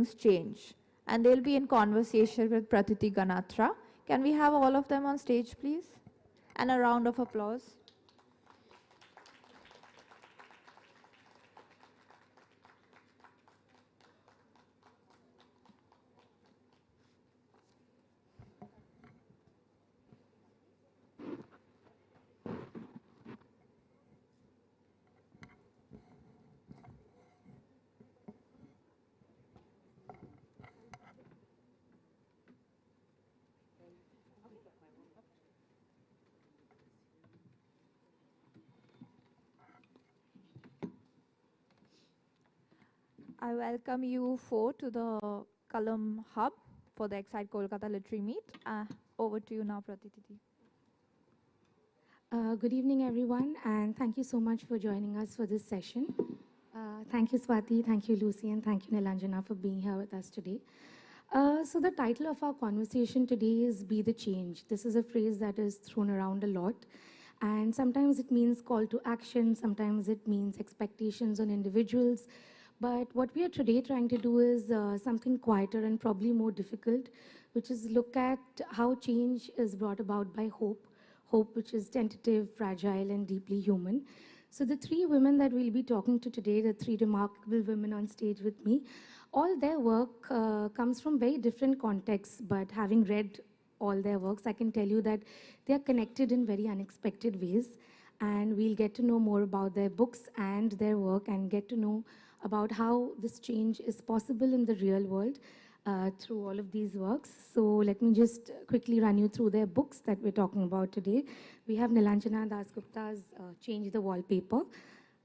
change. And they'll be in conversation with Pratiti Ganatra. Can we have all of them on stage, please? And a round of applause. I welcome you four to the Kalam Hub for the Excite Kolkata Literary Meet. Over to you now, Pratiti. Good evening, everyone, and thank you so much for joining us for this session. Thank you, Swati, thank you, Lucy, and thank you, Nilanjana, for being here with us today. So the title of our conversation today is Be the Change. This is a phrase that is thrown around a lot, and sometimes it means call to action, sometimes it means expectations on individuals. But what we are today trying to do is something quieter and probably more difficult, which is look at how change is brought about by hope, hope which is tentative, fragile, and deeply human. So the three women that we'll be talking to today, the three remarkable women on stage with me, all their work comes from very different contexts, but having read all their works, I can tell you that they are connected in very unexpected ways, and we'll get to know more about their books and their work and get to know about how this change is possible in the real world through all of these works. So let me just quickly run you through their books that we're talking about today. We have Nilanjana Dasgupta's Change the Wallpaper.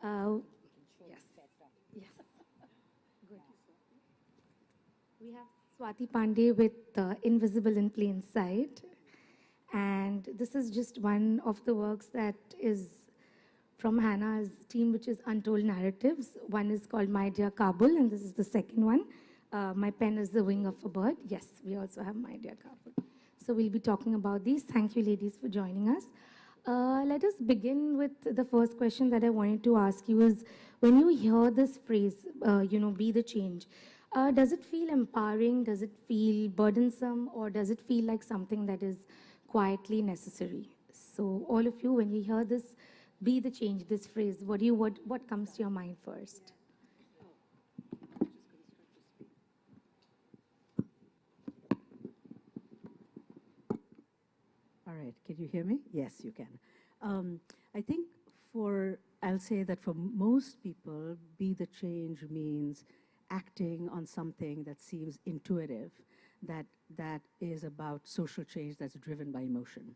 Yes. Good. We have Swati Pandey with Invisible in Plain Sight. And this is just one of the works that is from Hannah's team, which is Untold Narratives. One is called My Dear Kabul, and this is the second one. My pen is the wing of a bird. Yes, we also have My Dear Kabul. So we'll be talking about these. Thank you, ladies, for joining us. Let us begin with the first question that I wanted to ask you is, when you hear this phrase, be the change, does it feel empowering? Does it feel burdensome? Or does it feel like something that is quietly necessary? So all of you, when you hear this, be the change, this phrase, what comes to your mind first? All right, can you hear me? Yes, you can. I think I'll say that for most people, be the change means acting on something that seems intuitive, that is about social change that's driven by emotion.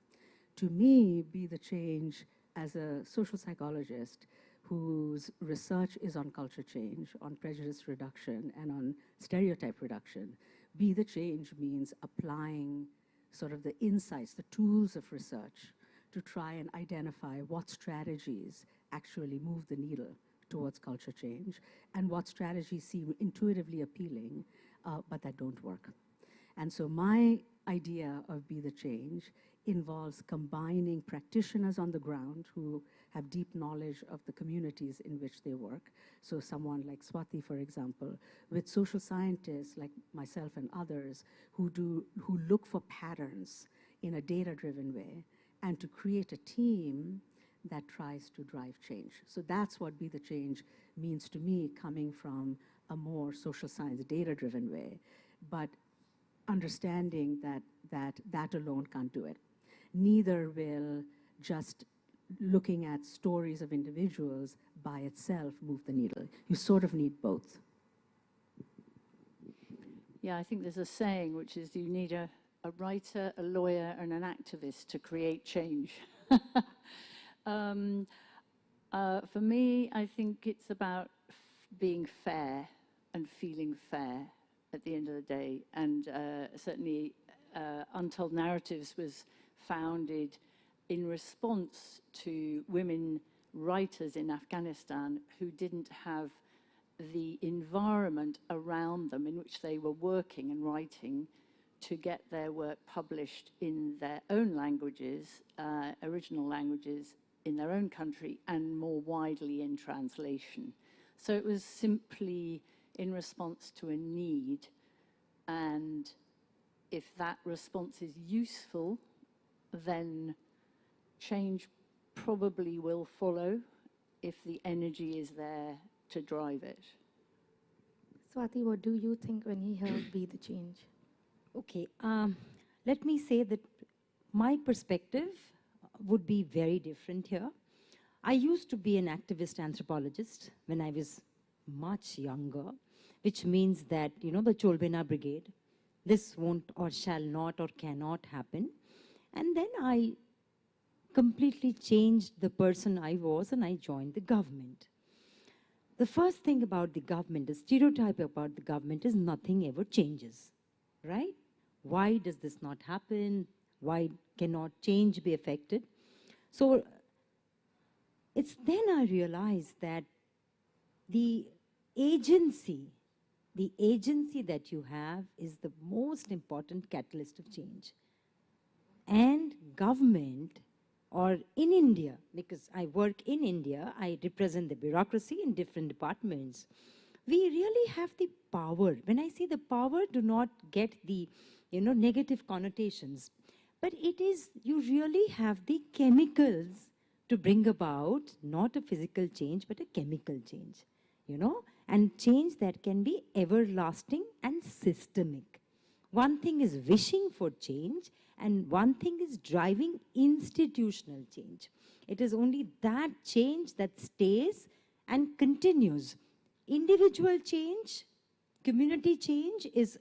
To me, be the change as a social psychologist whose research is on culture change, on prejudice reduction, and on stereotype reduction, be the change means applying sort of the insights, the tools of research to try and identify what strategies actually move the needle towards culture change and what strategies seem intuitively appealing, but that don't work. And so my idea of Be the Change involves combining practitioners on the ground who have deep knowledge of the communities in which they work. So someone like Swati, for example, with social scientists like myself and others who look for patterns in a data-driven way, and to create a team that tries to drive change. So that's what Be the Change means to me, coming from a more social science, data-driven way, but understanding that alone can't do it. Neither will just looking at stories of individuals by itself move the needle. You sort of need both. Yeah, I think there's a saying, which is you need a writer, a lawyer, and an activist to create change. For me, I think it's about being fair and feeling fair at the end of the day. And certainly Untold Narratives was founded in response to women writers in Afghanistan who didn't have the environment around them in which they were working and writing to get their work published in their own languages, original languages in their own country, and more widely in translation. So it was simply in response to a need. And if that response is useful, then change probably will follow if the energy is there to drive it. Swati, what do you think when he heard Be the Change? Okay, let me say that my perspective would be very different here. I used to be an activist anthropologist when I was much younger, which means that, you know, the Cholbena Brigade, this won't or shall not or cannot happen. And then I completely changed the person I was and I joined the government. The first thing about the government, the stereotype about the government is nothing ever changes, right? Why does this not happen? Why cannot change be affected? So it's then I realized that the agency that you have is the most important catalyst of change. And government, or in India, because I work in India, I represent the bureaucracy in different departments. We really have the power. When I say the power, do not get the, you know, negative connotations. But it is, you really have the chemicals to bring about not a physical change, but a chemical change, you know, and change that can be everlasting and systemic. One thing is wishing for change, and one thing is driving institutional change. It is only that change that stays and continues. Individual change, community change is,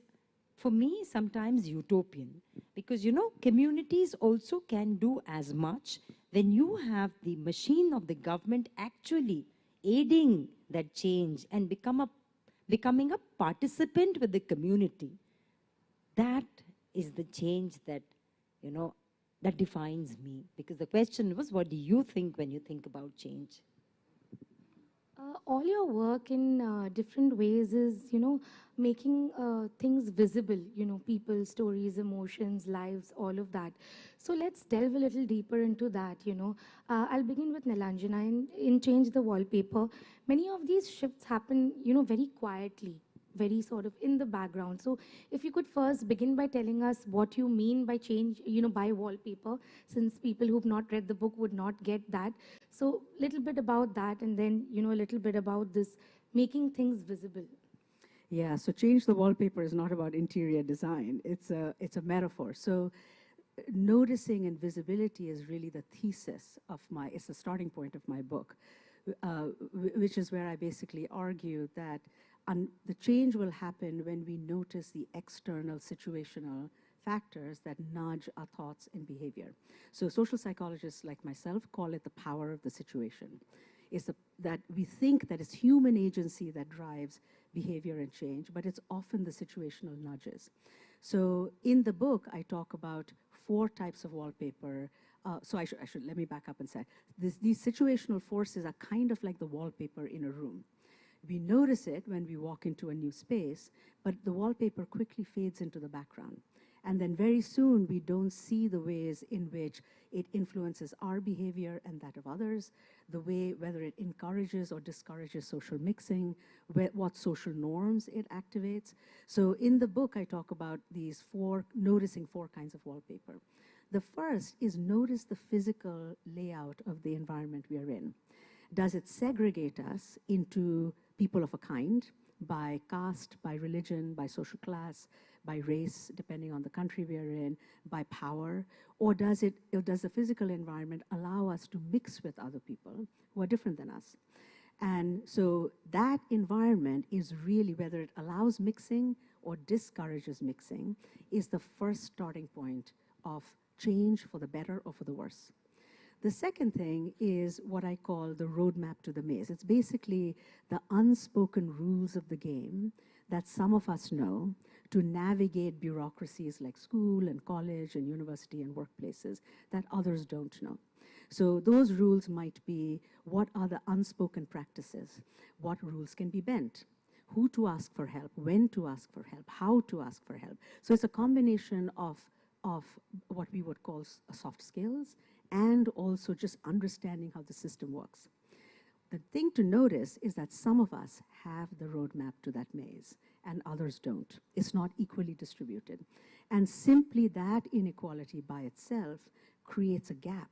for me, sometimes utopian. Because, you know, communities also can do as much when you have the machine of the government actually aiding that change and becoming a participant with the community. That is the change that, you know, that defines me. Because the question was, what do you think when you think about change? All your work in different ways is, you know, making things visible, you know, people, stories, emotions, lives, all of that. So let's delve a little deeper into that, you know. I'll begin with Nilanjana. In Change the Wallpaper, many of these shifts happen, you know, very quietly, very sort of in the background. So if you could first begin by telling us what you mean by change, you know, by wallpaper, since people who've not read the book would not get that. So little bit about that, and then, you know, a little bit about this making things visible. Yeah, so Change the Wallpaper is not about interior design. It's a metaphor. So noticing and visibility is really the thesis of it's the starting point of my book, which is where I basically argue that the change will happen when we notice the external situational factors that nudge our thoughts and behavior. So social psychologists like myself call it the power of the situation. That we think that it's human agency that drives behavior and change, but it's often the situational nudges. So in the book, I talk about 4 types of wallpaper. So let me back up and say, these situational forces are kind of like the wallpaper in a room. We notice it when we walk into a new space, but the wallpaper quickly fades into the background. And then very soon, we don't see the ways in which it influences our behavior and that of others, the way, whether it encourages or discourages social mixing, what social norms it activates. So in the book, I talk about noticing 4 kinds of wallpaper. The first is notice the physical layout of the environment we are in. Does it segregate us into people of a kind by caste, by religion, by social class, by race, depending on the country we are in, by power? Or does the physical environment allow us to mix with other people who are different than us? And so that environment is really, whether it allows mixing or discourages mixing, is the first starting point of change for the better or for the worse. The second thing is what I call the roadmap to the maze. It's basically the unspoken rules of the game that some of us know to navigate bureaucracies like school and college and university and workplaces that others don't know. So those rules might be, what are the unspoken practices? What rules can be bent? Who to ask for help, when to ask for help, how to ask for help. So it's a combination of what we would call soft skills and also just understanding how the system works. The thing to notice is that some of us have the roadmap to that maze and others don't. It's not equally distributed. And simply that inequality by itself creates a gap.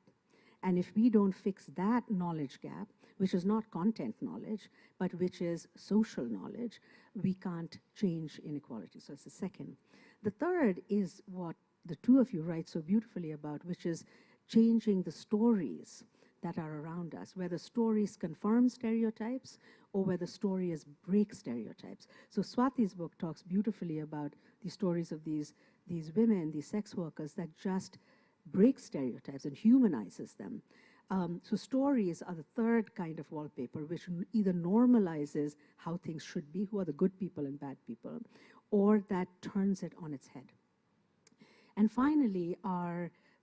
And if we don't fix that knowledge gap, which is not content knowledge, but which is social knowledge, we can't change inequality. So it's the second. The third is what the two of you write so beautifully about, which is changing the stories that are around us, whether stories confirm stereotypes or whether stories break stereotypes. So Swati's book talks beautifully about the stories of these women, these sex workers that just break stereotypes and humanizes them. So stories are the third kind of wallpaper, which either normalizes how things should be, who are the good people and bad people, or that turns it on its head. And finally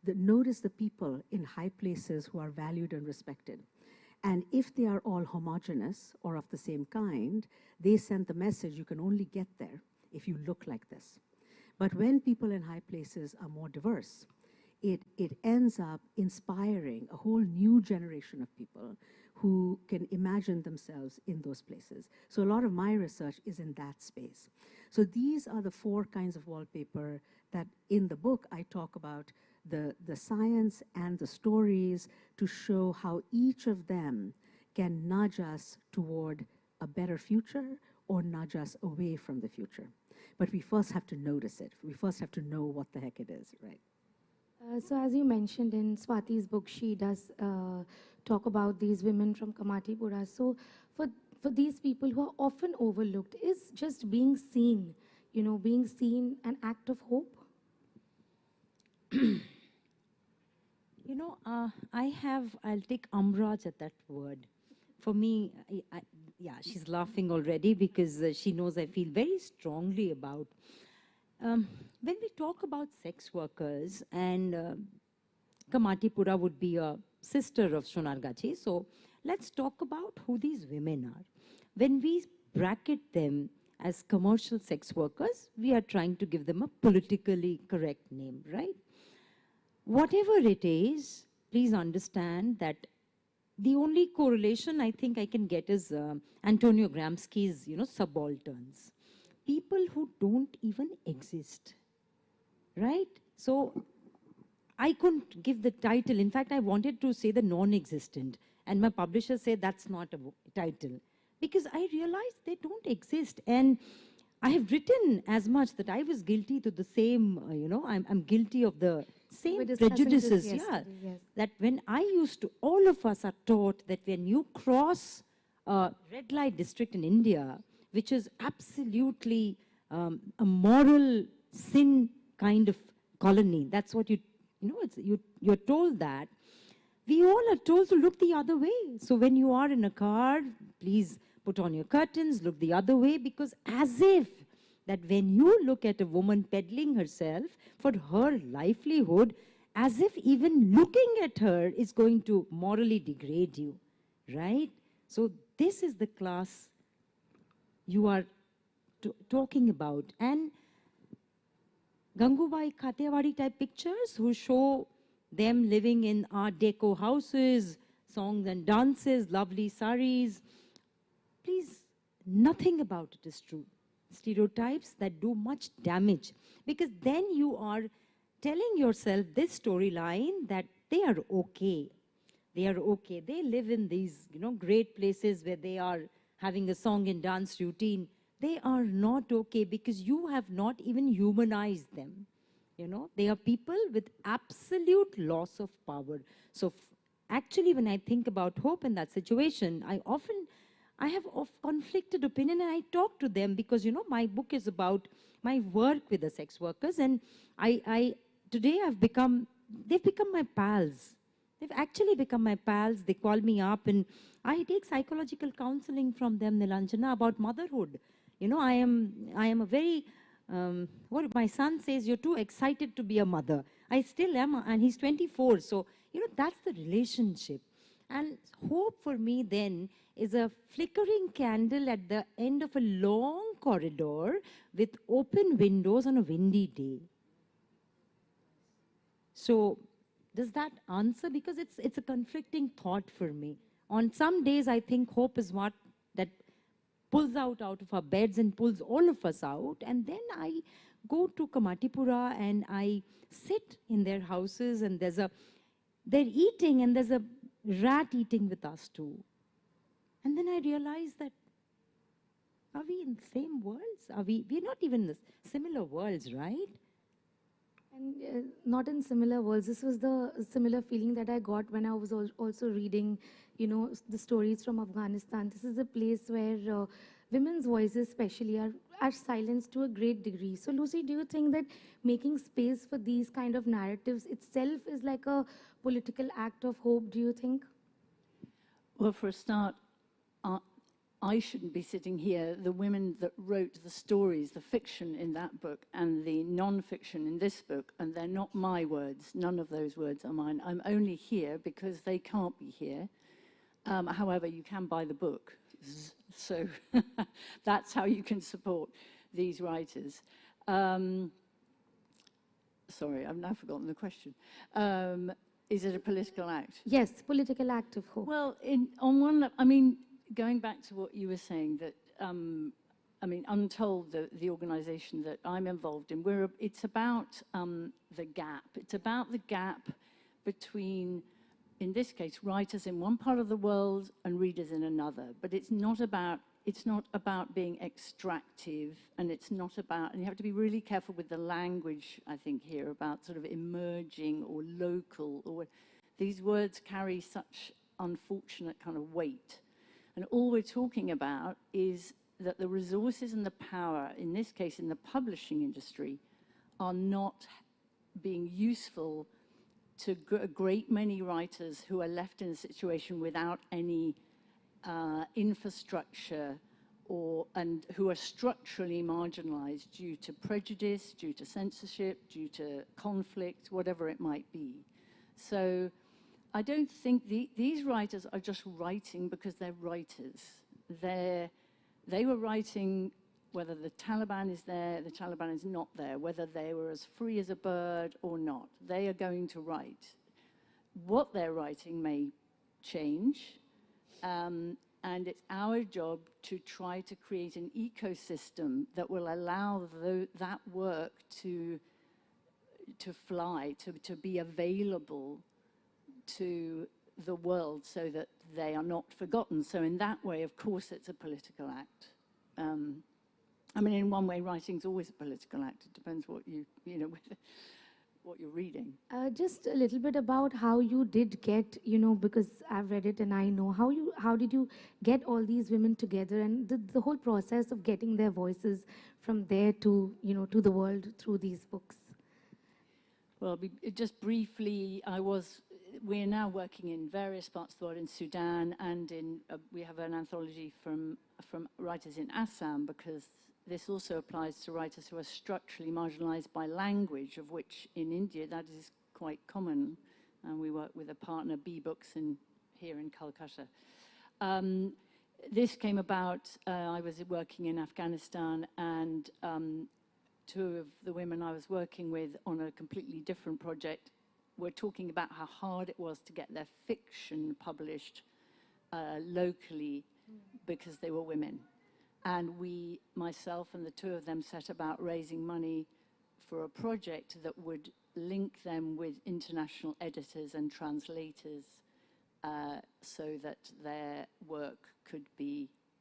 notice the people in high places who are valued and respected. And if they are all homogenous or of the same kind, they send the message, you can only get there if you look like this. But when people in high places are more diverse, it ends up inspiring a whole new generation of people who can imagine themselves in those places. So a lot of my research is in that space. So these are the four kinds of wallpaper that in the book I talk about the science and the stories to show how each of them can nudge us toward a better future or nudge us away from the future. But we first have to notice it. We first have to know what the heck it is, right? So as you mentioned in Swati's book, she does talk about these women from Kamatipura. So for these people who are often overlooked, is just being seen, being seen an act of hope? I'll take umbrage at that word. For me, yeah, she's laughing already because she knows I feel very strongly about. When we talk about sex workers, and Kamatipura would be a sister of Sonargachi, so let's talk about who these women are. When we bracket them as commercial sex workers, we are trying to give them a politically correct name, right? Whatever it is, please understand that the only correlation I think I can get is Antonio Gramsci's, subalterns. People who don't even exist, right? So I couldn't give the title. In fact, I wanted to say the non-existent. And my publisher said that's not a title. Because I realized they don't exist. And I have written as much that I was guilty to the same, I'm guilty of the same prejudices. Yeah, yes. That when I used to, all of us are taught that when you cross a red light district in India, which is absolutely a moral sin kind of colony, that's what you're told that. We all are told to look the other way. So when you are in a car, please put on your curtains, look the other way, because as if that when you look at a woman peddling herself for her livelihood, as if even looking at her is going to morally degrade you, right? So this is the class you are talking about. And Gangubai Kathiawadi type pictures who show them living in Art Deco houses, songs and dances, lovely saris. Please, nothing about it is true. Stereotypes that do much damage, because then you are telling yourself this storyline that they are okay. They are okay. They live in these, great places where they are having a song and dance routine. They are not okay because you have not even humanized them. They are people with absolute loss of power. So actually, when I think about hope in that situation, I have conflicted opinion, and I talk to them because, my book is about my work with the sex workers, and today they've become my pals. They've actually become my pals. They call me up, and I take psychological counseling from them, Nilanjana, about motherhood. I am a very, what my son says, you're too excited to be a mother. I still am, and he's 24. So, that's the relationship. And hope for me then is a flickering candle at the end of a long corridor with open windows on a windy day. So does that answer? Because it's a conflicting thought for me. On some days, I think hope is what that pulls out of our beds and pulls all of us out. And then I go to Kamatipura and I sit in their houses, and they're eating, and there's a rat eating with us too. And then I realize that, are we in the same worlds? We're not even in the similar worlds, right? And not in similar worlds. This was the similar feeling that I got when I was also reading, the stories from Afghanistan. This is a place where women's voices especially are silenced to a great degree. So Lucy, do you think that making space for these kind of narratives itself is like a political act of hope, do you think? Well, for a start, I shouldn't be sitting here. The women that wrote the stories, the fiction in that book and the non-fiction in this book, and they're not my words. None of those words are mine. I'm only here because they can't be here. However, you can buy the book. So that's how you can support these writers. Sorry, I've now forgotten the question. Is it a political act? Yes, political act of hope. Well, going back to what you were saying, that Untold, the organisation that I'm involved in, it's about the gap. It's about the gap between, in this case, writers in one part of the world and readers in another. But it's not about being extractive, and and you have to be really careful with the language, I think, here, about sort of emerging or local, or these words carry such unfortunate kind of weight. And all we're talking about is that the resources and the power, in this case in the publishing industry, are not being useful to a great many writers who are left in a situation without any infrastructure, and who are structurally marginalized due to prejudice, due to censorship, due to conflict, whatever it might be. So I don't think these writers are just writing because they're writers. They were writing whether the Taliban is there, the Taliban is not there, whether they were as free as a bird or not. They are going to write. What they're writing may change, and it's our job to try to create an ecosystem that will allow that work to fly, to be available to the world, so that they are not forgotten. So in that way, of course, it's a political act. In one way, writing's always a political act. It depends what what you're reading. Just a little bit about how you did get, because I've read it and I know, how did you get all these women together, and the whole process of getting their voices from there to, to the world through these books? Well, just briefly, we're now working in various parts of the world, in Sudan, and we have an anthology from writers in Assam, because this also applies to writers who are structurally marginalized by language, of which in India that is quite common. And we work with a partner, B Books, here in Calcutta. This came about, I was working in Afghanistan, and two of the women I was working with on a completely different project were talking about how hard it was to get their fiction published locally because they were women. And myself and the two of them, set about raising money for a project that would link them with international editors and translators, so that their work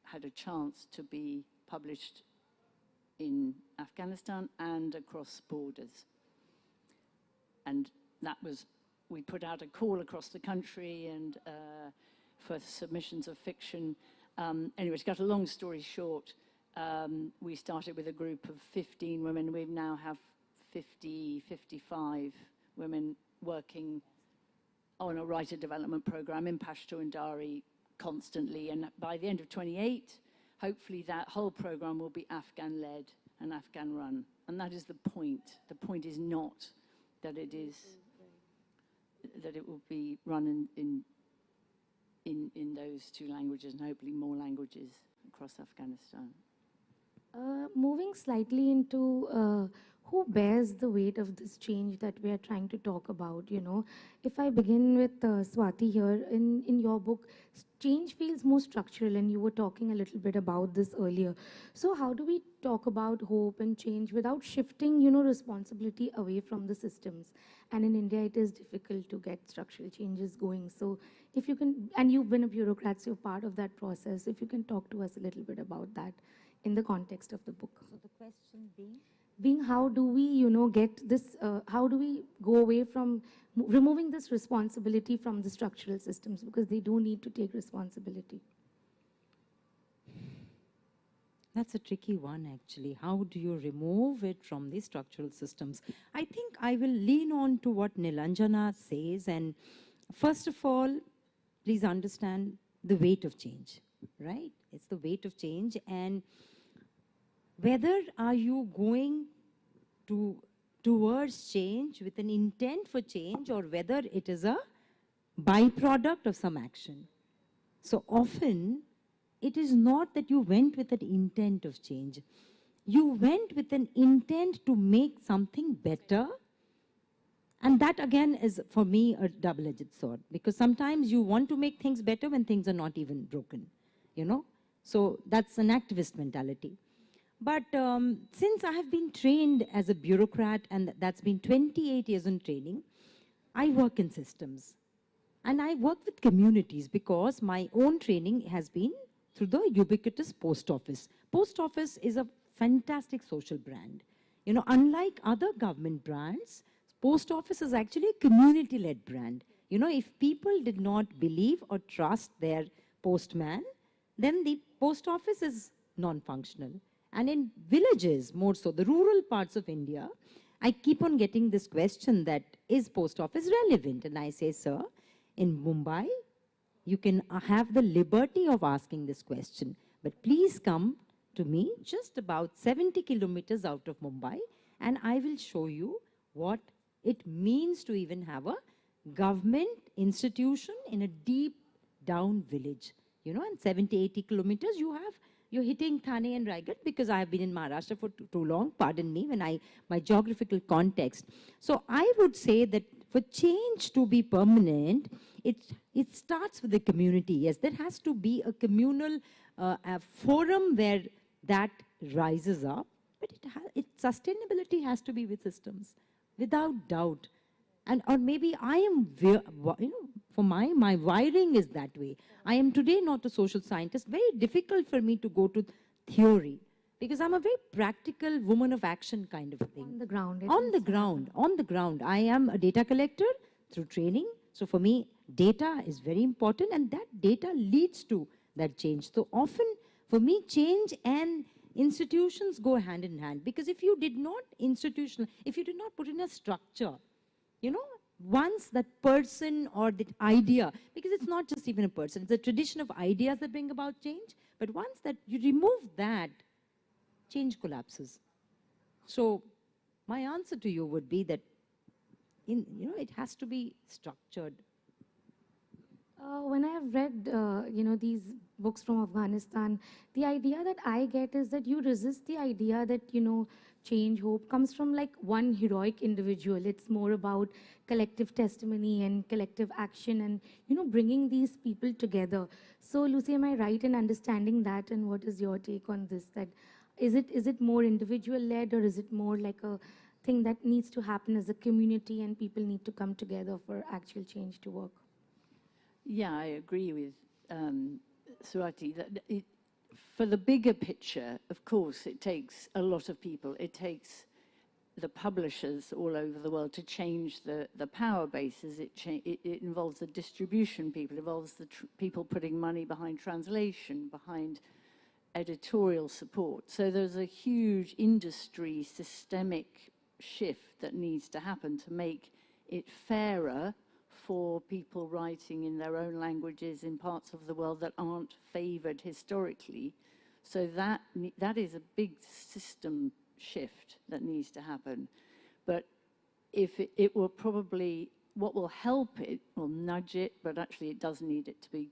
had a chance to be published in Afghanistan and across borders. And we put out a call across the country and for submissions of fiction. Anyway, to cut a long story short, we started with a group of 15 women. We now have 55 women working on a writer development program in Pashto and Dari constantly. And by the end of 28, hopefully that whole program will be Afghan-led and Afghan-run. And that is the point. The point is not that it will be run in those two languages, and hopefully more languages across Afghanistan. Moving slightly into who bears the weight of this change that we are trying to talk about, you know? If I begin with Swati here, in your book, change feels more structural, and you were talking a little bit about this earlier. So how do we talk about hope and change without shifting, you know, responsibility away from the systems? And in India, it is difficult to get structural changes going. So if you can, and you've been a bureaucrat, so you're part of that process, if you can talk to us a little bit about that in the context of the book. So the question Being how do we, you know, get this, how do we go away from removing this responsibility from the structural systems, because they do need to take responsibility. That's a tricky one, actually. How do you remove it from the structural systems? I think I will lean on to what Nilanjana says. And first of all, please understand the weight of change, right? It's the weight of change. And whether are you going towards change with an intent for change, or whether it is a byproduct of some action. So often, it is not that you went with an intent of change. You went with an intent to make something better. And that, again, is, for me, a double-edged sword. Because sometimes you want to make things better when things are not even broken, you know? So that's an activist mentality. But since I have been trained as a bureaucrat, and that's been 28 years in training, I work in systems. And I work with communities because my own training has been through the ubiquitous post office. Post office is a fantastic social brand. You know, unlike other government brands, post office is actually a community-led brand. You know, if people did not believe or trust their postman, then the post office is non-functional. And in villages, more so, the rural parts of India, I keep on getting this question that, is post office relevant? And I say, sir, in Mumbai, you can have the liberty of asking this question, but please come to me just about 70 kilometers out of Mumbai, and I will show you what it means to even have a government institution in a deep down village. You know, and 70, 80 kilometers, you're hitting Thane and Raigad, because I have been in Maharashtra for too long, pardon me, my geographical context. So I would say that for change to be permanent, it starts with the community. Yes, there has to be a communal a forum where that rises up, but sustainability has to be with systems, without doubt. And or maybe I am, you know, for my wiring is that way. I am today not a social scientist. Very difficult for me to go to theory, because I'm a very practical woman of action kind of a thing. On the ground. On the ground. I am a data collector through training. So for me, data is very important, and that data leads to that change. So often, for me, change and institutions go hand in hand, because if you did not put in a structure, you know, once that person or that idea, because it's not just even a person, it's a tradition of ideas that bring about change, but once that you remove that, change collapses. So my answer to you would be that, it has to be structured. When I have read, these books from Afghanistan, the idea that I get is that you resist the idea that, change, hope comes from like one heroic individual. It's more about collective testimony and collective action and, bringing these people together. So Lucy, am I right in understanding that? And what is your take on this? That is it more individual-led, or is it more like a thing that needs to happen as a community and people need to come together for actual change to work? Yeah, I agree with Swati that for the bigger picture, of course, it takes a lot of people. It takes the publishers all over the world to change the power bases. It involves the distribution people, it involves the people putting money behind translation, behind editorial support. So there's a huge industry systemic shift that needs to happen to make it fairer for people writing in their own languages in parts of the world that aren't favored historically. So that is a big system shift that needs to happen. But if it will probably, what will help it, will nudge it, but actually it does need it to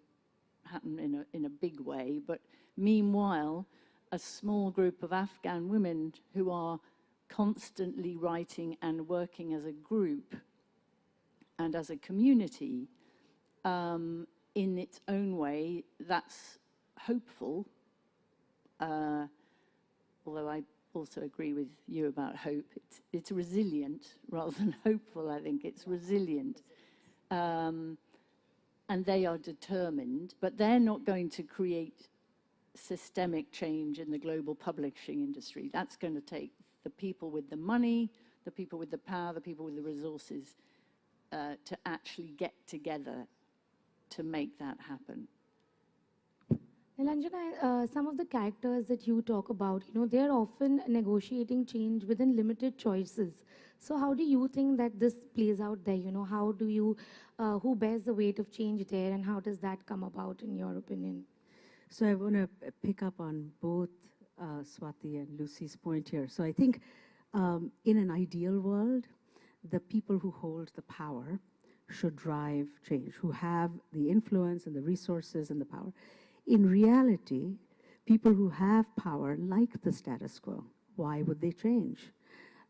happen in a big way. But meanwhile, a small group of Afghan women who are constantly writing and working as a group and as a community, in its own way, that's hopeful. Although I also agree with you about hope. It's resilient rather than hopeful, I think. It's resilient. And they are determined, but they're not going to create systemic change in the global publishing industry. That's going to take the people with the money, the people with the power, the people with the resources to actually get together to make that happen. Nilanjana, some of the characters that you talk about, they're often negotiating change within limited choices. So how do you think that this plays out there? How do you, who bears the weight of change there, and how does that come about in your opinion? So I want to pick up on both Swati and Lucy's point here. So I think in an ideal world, the people who hold the power should drive change, who have the influence and the resources and the power. In reality, people who have power like the status quo. Why would they change?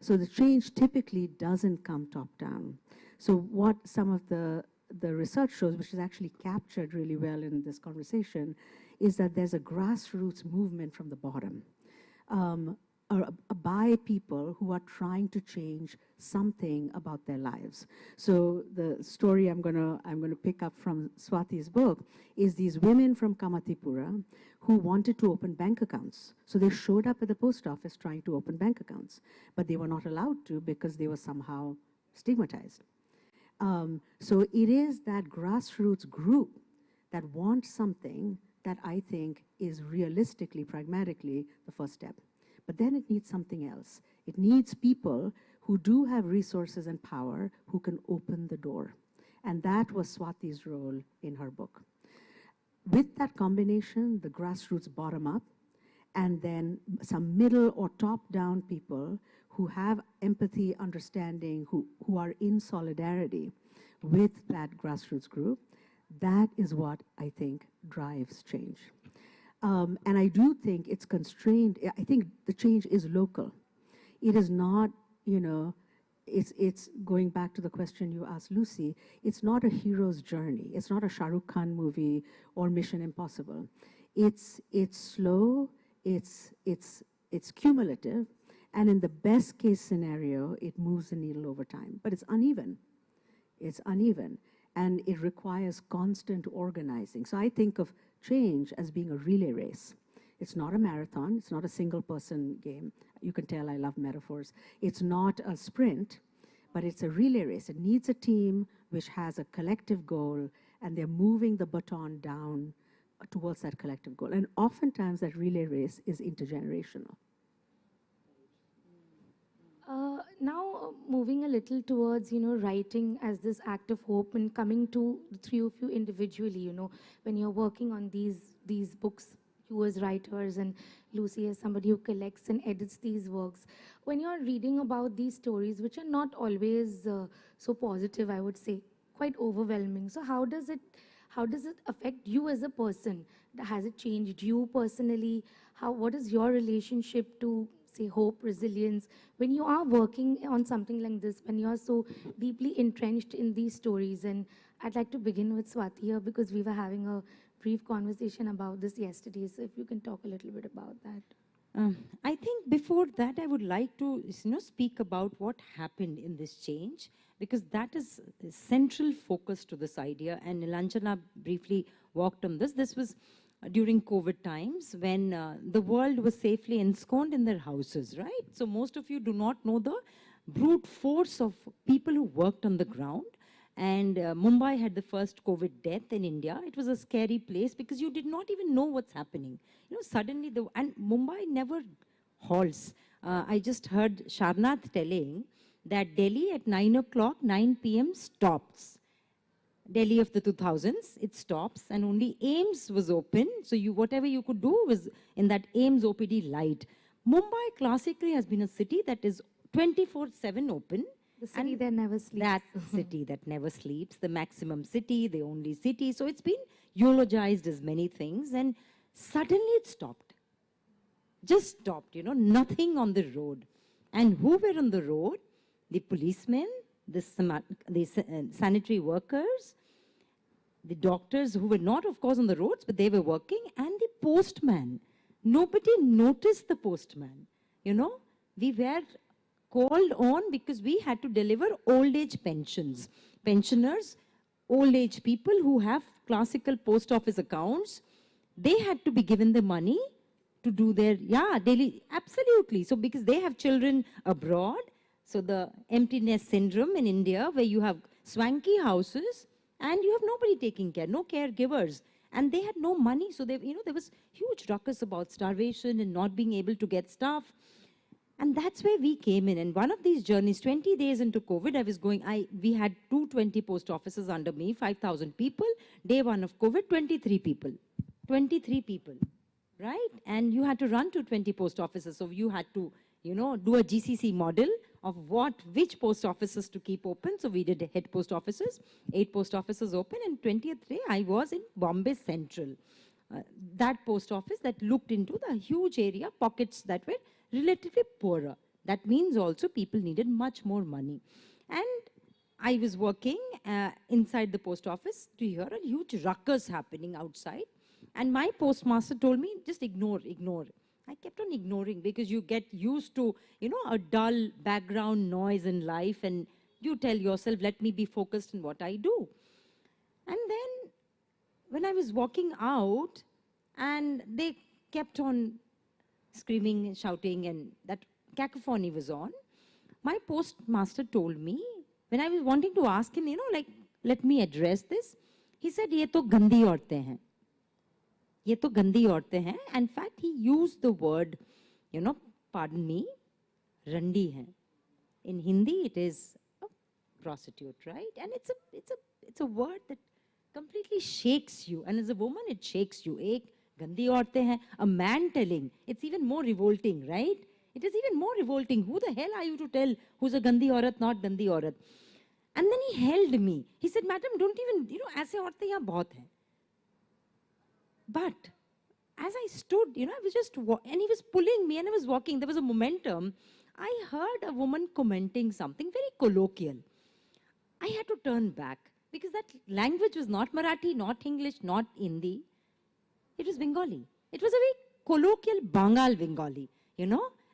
So the change typically doesn't come top down. So what some of the research shows, which is actually captured really well in this conversation, is that there's a grassroots movement from the bottom by people who are trying to change something about their lives. So the story I'm gonna pick up from Swati's book is these women from Kamatipura who wanted to open bank accounts. So they showed up at the post office trying to open bank accounts, but they were not allowed to because they were somehow stigmatized. So it is that grassroots group that wants something that I think is realistically, pragmatically the first step. But then it needs something else. It needs people who do have resources and power who can open the door. And that was Swati's role in her book. With that combination, the grassroots bottom up, and then some middle or top-down people who have empathy, understanding, who are in solidarity with that grassroots group, that is what I think drives change. And I do think it's constrained. I think the change is local. It is not, it's going back to the question you asked Lucy, it's not a hero's journey. It's not a Shah Rukh Khan movie or Mission Impossible. It's slow, it's cumulative, and in the best case scenario, it moves the needle over time. But it's uneven. It's uneven, and it requires constant organizing. So I think of change as being a relay race. It's not a marathon. It's not a single person game. You can tell I love metaphors. It's not a sprint, but it's a relay race. It needs a team which has a collective goal, and they're moving the baton down towards that collective goal. And oftentimes that relay race is intergenerational. Now, moving a little towards, writing as this act of hope and coming to the three of you individually, when you're working on these books, you as writers and Lucy as somebody who collects and edits these works, when you're reading about these stories, which are not always so positive, I would say, quite overwhelming. So how does it affect you as a person? Has it changed you personally? What is your relationship to, say, hope, resilience, when you are working on something like this, when you're so deeply entrenched in these stories? And I'd like to begin with Swati here, because we were having a brief conversation about this yesterday. So if you can talk a little bit about that. I think before that, I would like to speak about what happened in this change, because that is the central focus to this idea. And Nilanjana briefly walked on this. This was during COVID times, when the world was safely ensconced in their houses, right? So most of you do not know the brute force of people who worked on the ground. And Mumbai had the first COVID death in India. It was a scary place because you did not even know what's happening. Suddenly, and Mumbai never halts. I just heard Sharnath telling that Delhi at 9 p.m. stops. Delhi of the 2000s, it stops, and only AIMS was open. So whatever you could do was in that AIMS OPD light. Mumbai classically has been a city that is 24/7 open. The city that never sleeps. That city that never sleeps, the maximum city, the only city. So it's been eulogized as many things, and suddenly it stopped. Just stopped, nothing on the road. And who were on the road? The policemen, the sanitary workers, the doctors who were not, of course, on the roads, but they were working, and the postman. Nobody noticed the postman. You know, we were called on because we had to deliver old age pensions. Pensioners, old age people who have classical post office accounts, they had to be given the money to do their, daily, absolutely. So because they have children abroad, so the emptiness syndrome in India, where you have swanky houses and you have nobody taking care, no caregivers. And they had no money, so they, there was huge ruckus about starvation and not being able to get stuff. And that's where we came in. And one of these journeys, 20 days into COVID, we had 220 post offices under me, 5,000 people. Day one of COVID, 23 people. 23 people, right? And you had to run to 20 post offices. So you had to, do a GCC model of which post offices to keep open. So we did head post offices, 8 post offices open, and 20th day I was in Bombay Central. That post office that looked into the huge area, pockets that were relatively poorer. That means also people needed much more money. And I was working inside the post office to hear a huge ruckus happening outside. And my postmaster told me, just ignore. I kept on ignoring because you get used to, a dull background noise in life, and you tell yourself, let me be focused in what I do. And then when I was walking out, and they kept on screaming and shouting, and that cacophony was on, my postmaster told me, when I was wanting to ask him, let me address this, he said, ye to gandi aurtein hain. Ye to gandi aurtein hain. In fact, he used the word, pardon me, randi hain. In Hindi, it is a prostitute, right? And it's a word that completely shakes you. And as a woman, it shakes you. Ek gandi aurtein hain. A man telling, it's even more revolting, right? It is even more revolting. Who the hell are you to tell who's a gandi aurat, not gandi aurat? And then he held me. He said, madam, don't even, aise auratein yahan bahut hai. But as I stood, I was just, and he was pulling me and I was walking. There was a momentum. I heard a woman commenting something very colloquial. I had to turn back because that language was not Marathi, not English, not Hindi. It was Bengali. It was a very colloquial Bengal Bengali,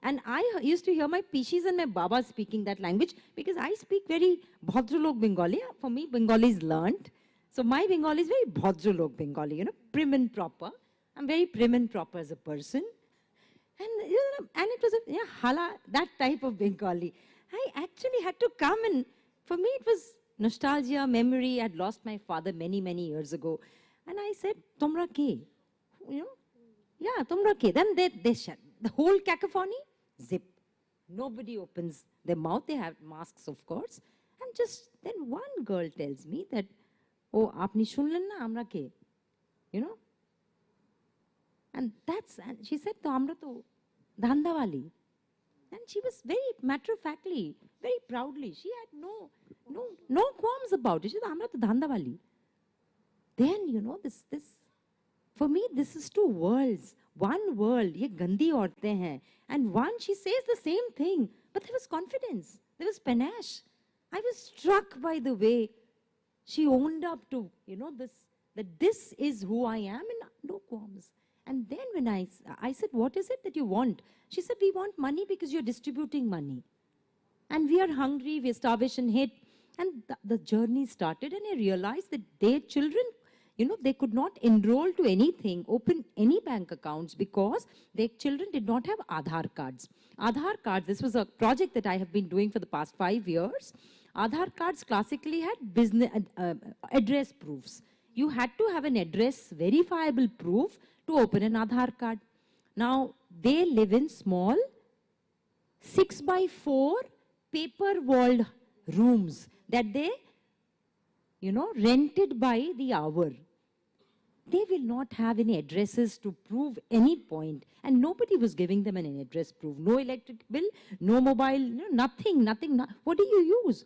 And I used to hear my pishis and my babas speaking that language because I speak very Bhadralok Bengali. For me, Bengali is learned. So my Bengali is very Bhadralok Bengali, prim and proper. I'm very prim and proper as a person. And, and it was a hala, that type of Bengali. I actually had to come, and for me it was nostalgia, memory. I'd lost my father many, many years ago. And I said, Tomra ke? Yeah, Tomra ke. Then they shut. The whole cacophony, zip. Nobody opens their mouth. They have masks, of course. And just then one girl tells me that, oh, aapni shunlen na amra ke? And she said, to amra to dhandawali. And she was very matter-of-factly, very proudly. She had no qualms about it. She said, amra to dhandawali. Then, this, for me, this is 2 worlds. One world, ye gandi aurtein hain. And one, she says the same thing. But there was confidence. There was panache. I was struck by the way she owned up to, that this is who I am, and no qualms. And then when I said, what is it that you want? She said, we want money because you're distributing money. And we are hungry, we're starvation hit. And the journey started, and I realized that their children, they could not enroll to anything, open any bank accounts because their children did not have Aadhaar cards. Aadhaar cards, this was a project that I have been doing for the past 5 years. Aadhaar cards classically had business address proofs. You had to have an address verifiable proof to open an Aadhaar card. Now, they live in small 6x4 paper-walled rooms that they, rented by the hour. They will not have any addresses to prove any point. And nobody was giving them an address proof. No electric bill, no mobile, nothing. What do you use?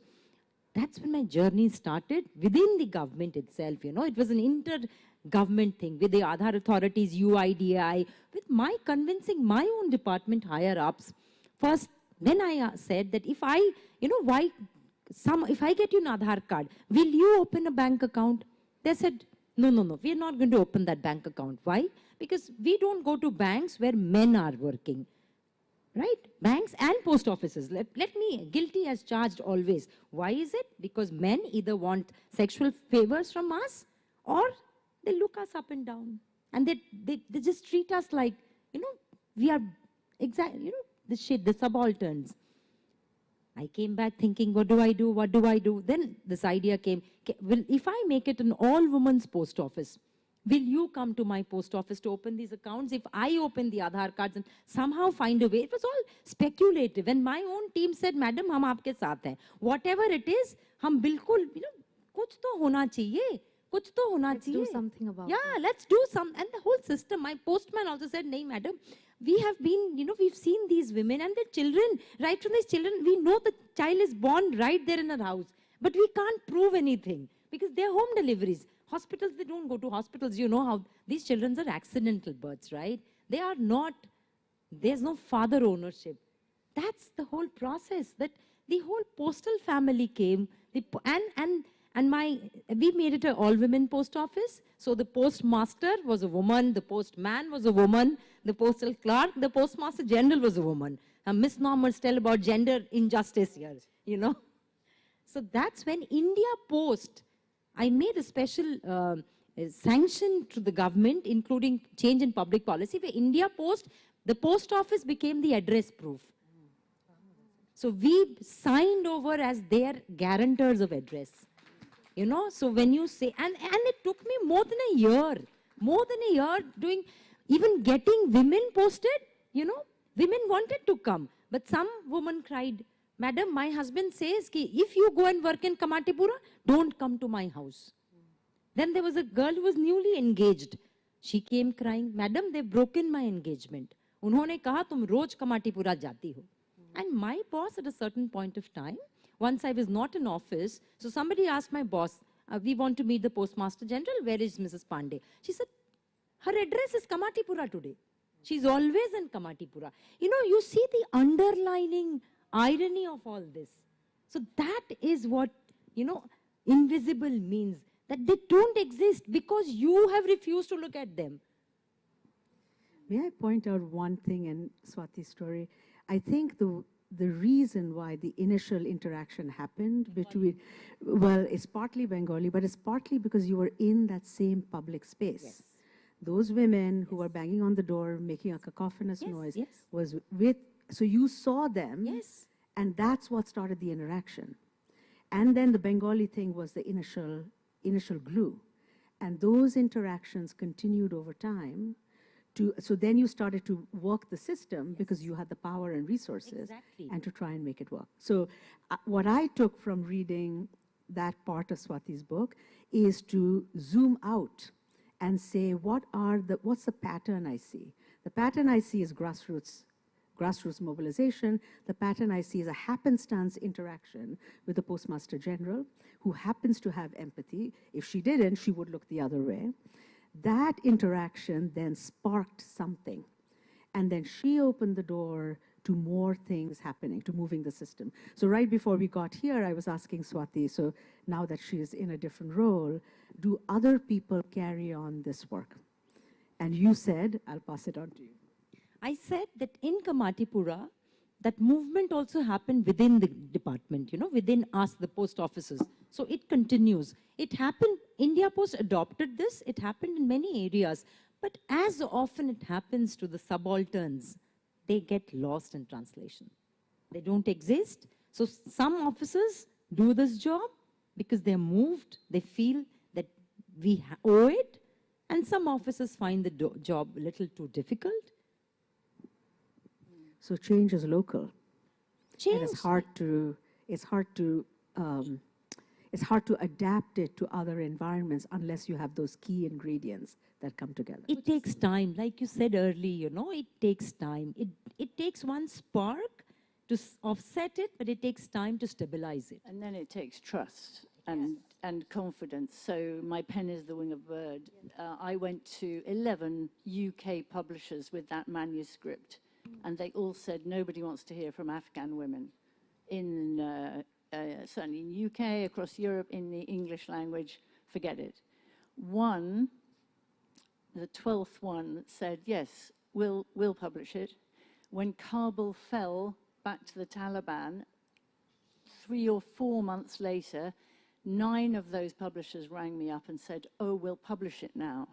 That's when my journey started within the government itself. It was an inter-government thing with the Aadhaar authorities, UIDAI, with my convincing my own department higher-ups. First, Then I said that if I, if I get you an Aadhaar card, will you open a bank account? They said, no, no, no, we are not going to open that bank account. Why? Because we don't go to banks where men are working. Right? Banks and post offices. Let me, guilty as charged always. Why is it? Because men either want sexual favors from us or they look us up and down. And they just treat us like, we are exactly, the subalterns. I came back thinking, what do I do? What do I do? Then this idea came, well, if I make it an all-women's post office, will you come to my post office to open these accounts? If I open the Aadhaar cards and somehow find a way, it was all speculative. And my own team said, Madam, hum aapke saath hain. Whatever it is, hum bilkul, kuch to hona chahiye. Kuch to hona chahiye. Let's do something about it. Yeah, let's do some. And the whole system, my postman also said, nahi, madam, we have been, we've seen these women and their children, right from these children, we know the child is born right there in our house. But we can't prove anything because they're home deliveries. Hospitals, they don't go to hospitals. You know how these children are accidental births, right? They are not, there's no father ownership. That's the whole process, that the whole postal family came, we made it an all-women post office. So the postmaster was a woman, the postman was a woman, the postal clerk, the postmaster general was a woman. Misnomers tell about gender injustice here, So that's when India Post, I made a special sanction to the government, including change in public policy, where India Post, the post office became the address proof. So we signed over as their guarantors of address. So when you say, and it took me more than a year doing, even getting women posted, women wanted to come. But some woman cried, Madam, my husband says, ki if you go and work in Kamatipura, don't come to my house. Then there was a girl who was newly engaged. She came crying, Madam, they've broken my engagement. Unhone kaha, tum roj Kamatipura jati ho. And my boss at a certain point of time, once I was not in office, so somebody asked my boss, we want to meet the Postmaster General, where is Mrs. Pandey? She said, her address is Kamatipura today. She's always in Kamatipura. You see the underlining irony of all this. So that is what, invisible means, that they don't exist because you have refused to look at them. May I point out one thing in Swati's story? I think the reason why the initial interaction happened between, well, it's partly Bengali, but it's partly because you were in that same public space. Yes. Those women who were banging on the door, making a cacophonous noise, was with, so you saw them, and that's what started the interaction. And then the Bengali thing was the initial glue. And those interactions continued over time. So then you started to work the system because you had the power and resources and to try and make it work. So what I took from reading that part of Swati's book is to zoom out and say, what's the pattern I see? The pattern I see is grassroots mobilization. The pattern I see is a happenstance interaction with the Postmaster General, who happens to have empathy. If she didn't, she would look the other way. That interaction then sparked something. And then she opened the door to more things happening, to moving the system. So right before we got here, I was asking Swati, so now that she is in a different role, do other people carry on this work? And you said, I'll pass it on to you. I said that in Kamatipura, that movement also happened within the department, within us, the post offices. So it continues. It happened, India Post adopted this, it happened in many areas. But as often it happens to the subalterns, they get lost in translation. They don't exist. So some officers do this job because they're moved, they feel that we owe it, and some officers find the job a little too difficult. So change is local. Change. And it's hard to adapt it to other environments unless you have those key ingredients that come together. It takes time, like you said earlier, it takes time. It takes one spark to offset it, but it takes time to stabilize it. And then it takes trust and confidence. So my pen is the wing of a bird. I went to 11 UK publishers with that manuscript And they all said nobody wants to hear from Afghan women certainly in the UK, across Europe, in the English language, forget it. One, the 12th one, said, yes, we'll publish it. When Kabul fell back to the Taliban, 3 or 4 months later, 9 of those publishers rang me up and said, oh, we'll publish it now.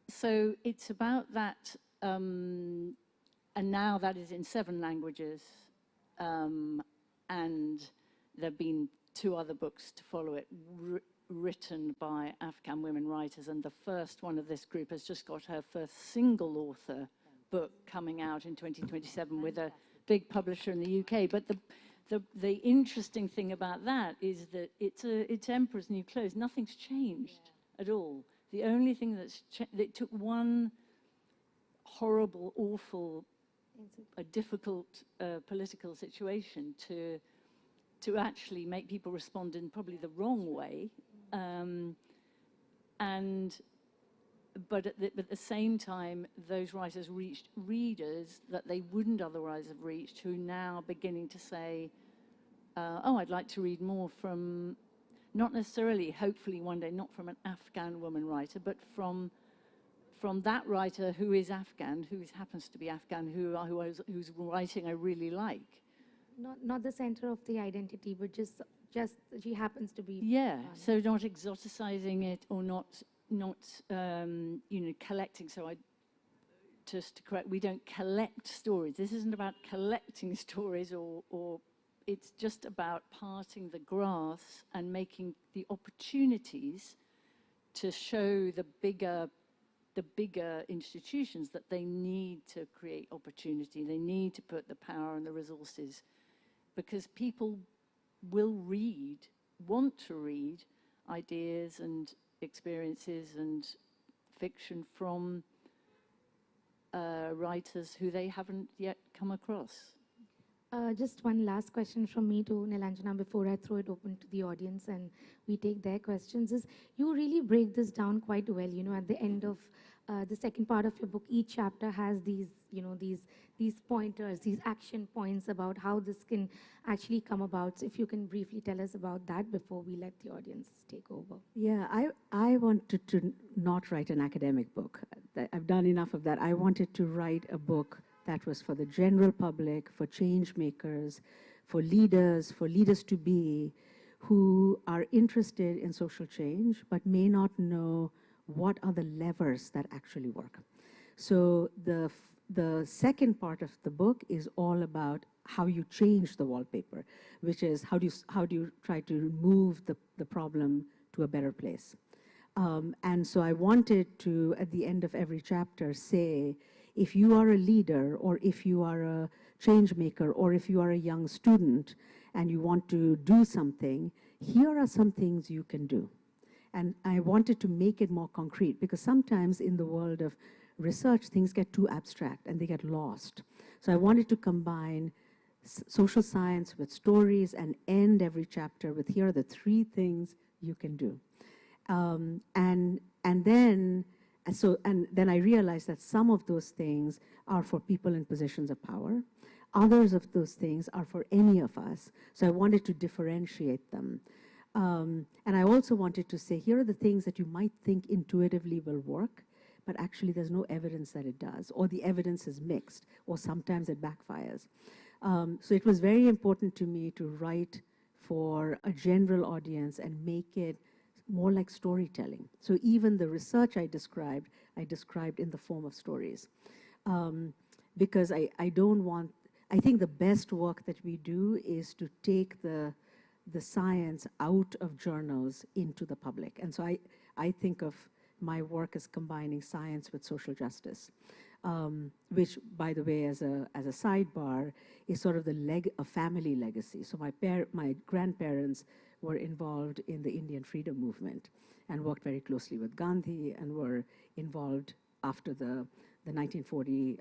So it's about that, and now that is in 7 languages, and there have been 2 other books to follow it, written by Afghan women writers, and the first one of this group has just got her first single author book coming out in 2027 with a big publisher in the UK. But the interesting thing about that is that it's Emperor's New Clothes. Nothing's changed at all. The only thing that's it took one horrible, awful, a difficult political situation to actually make people respond in probably the wrong way. But at the same time, those writers reached readers that they wouldn't otherwise have reached, who now are beginning to say, oh, I'd like to read more from, not necessarily, hopefully one day, not from an Afghan woman writer, but from that writer who is Afghan, who happens to be Afghan, whose writing I really like. Not the center of the identity, but just she happens to be. Yeah, so not exoticizing it, or not collecting. So just to correct, we don't collect stories. This isn't about collecting stories, or it's just about parting the grass and making the opportunities to show the bigger institutions that they need to create opportunity. They need to put the power and the resources, because people will want to read ideas and experiences and fiction from writers who they haven't yet come across. Just one last question from me to Nilanjana before I throw it open to the audience and we take their questions. Is you really break this down quite well. You know, at the end of the second part of your book, each chapter has these, these pointers, these action points about how this can actually come about. So if you can briefly tell us about that before we let the audience take over. Yeah, I wanted to not write an academic book. I've done enough of that. I wanted to write a book that was for the general public, for change makers, for leaders to be, who are interested in social change but may not know what are the levers that actually work. So the second part of the book is all about how you change the wallpaper, which is how do you try to move the problem to a better place. And so I wanted to, at the end of every chapter, say, if you are a leader, or if you are a change maker, or if you are a young student and you want to do something, here are some things you can do. And I wanted to make it more concrete, because sometimes in the world of research, things get too abstract and they get lost. So I wanted to combine social science with stories and end every chapter with, here are the 3 things you can do. And then I realized that some of those things are for people in positions of power. Others of those things are for any of us. So I wanted to differentiate them. And I also wanted to say, here are the things that you might think intuitively will work, but actually there's no evidence that it does, or the evidence is mixed, or sometimes it backfires. So it was very important to me to write for a general audience and make it more like storytelling. So even the research I described in the form of stories. Because I think the best work that we do is to take the science out of journals into the public. And so I think of my work as combining science with social justice, which, by the way, as a sidebar, is sort of a family legacy. So my grandparents were involved in the Indian freedom movement and worked very closely with Gandhi, and were involved after the 1940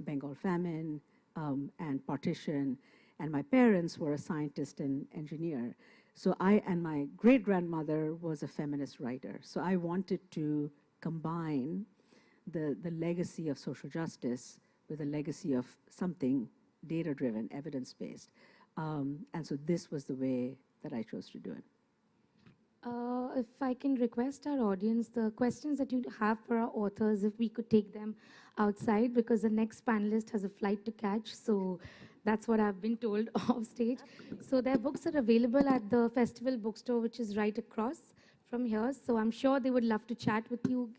Bengal famine and partition. And my parents were a scientist and engineer. So and my great-grandmother was a feminist writer. So I wanted to combine the legacy of social justice with a legacy of something data-driven, evidence-based. And so this was the way that I chose to do it. If I can request our audience, the questions that you have for our authors, if we could take them outside, because the next panelist has a flight to catch, so that's what I've been told off stage. So their books are available at the festival bookstore, which is right across from here. So I'm sure they would love to chat with you,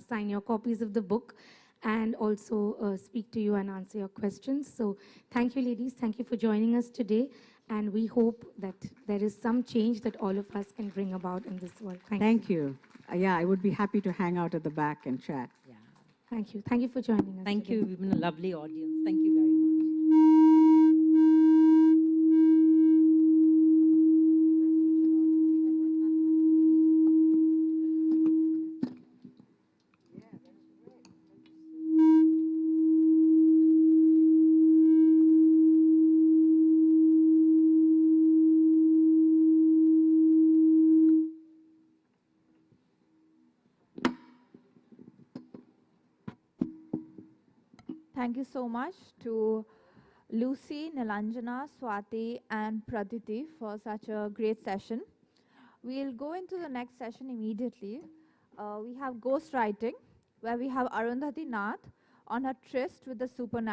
sign your copies of the book, and also speak to you and answer your questions. So thank you, ladies. Thank you for joining us today. And we hope that there is some change that all of us can bring about in this world. Thank you. Yeah, I would be happy to hang out at the back and chat. Yeah. Thank you. Thank you for joining us. Thank today. you. You've been a lovely audience. Thank you very much. Thank you so much to Lucy, Nilanjana, Swati, and Pratiti for such a great session. We'll go into the next session immediately. We have ghostwriting, where we have Arundhati Nath on her tryst with the supernatural.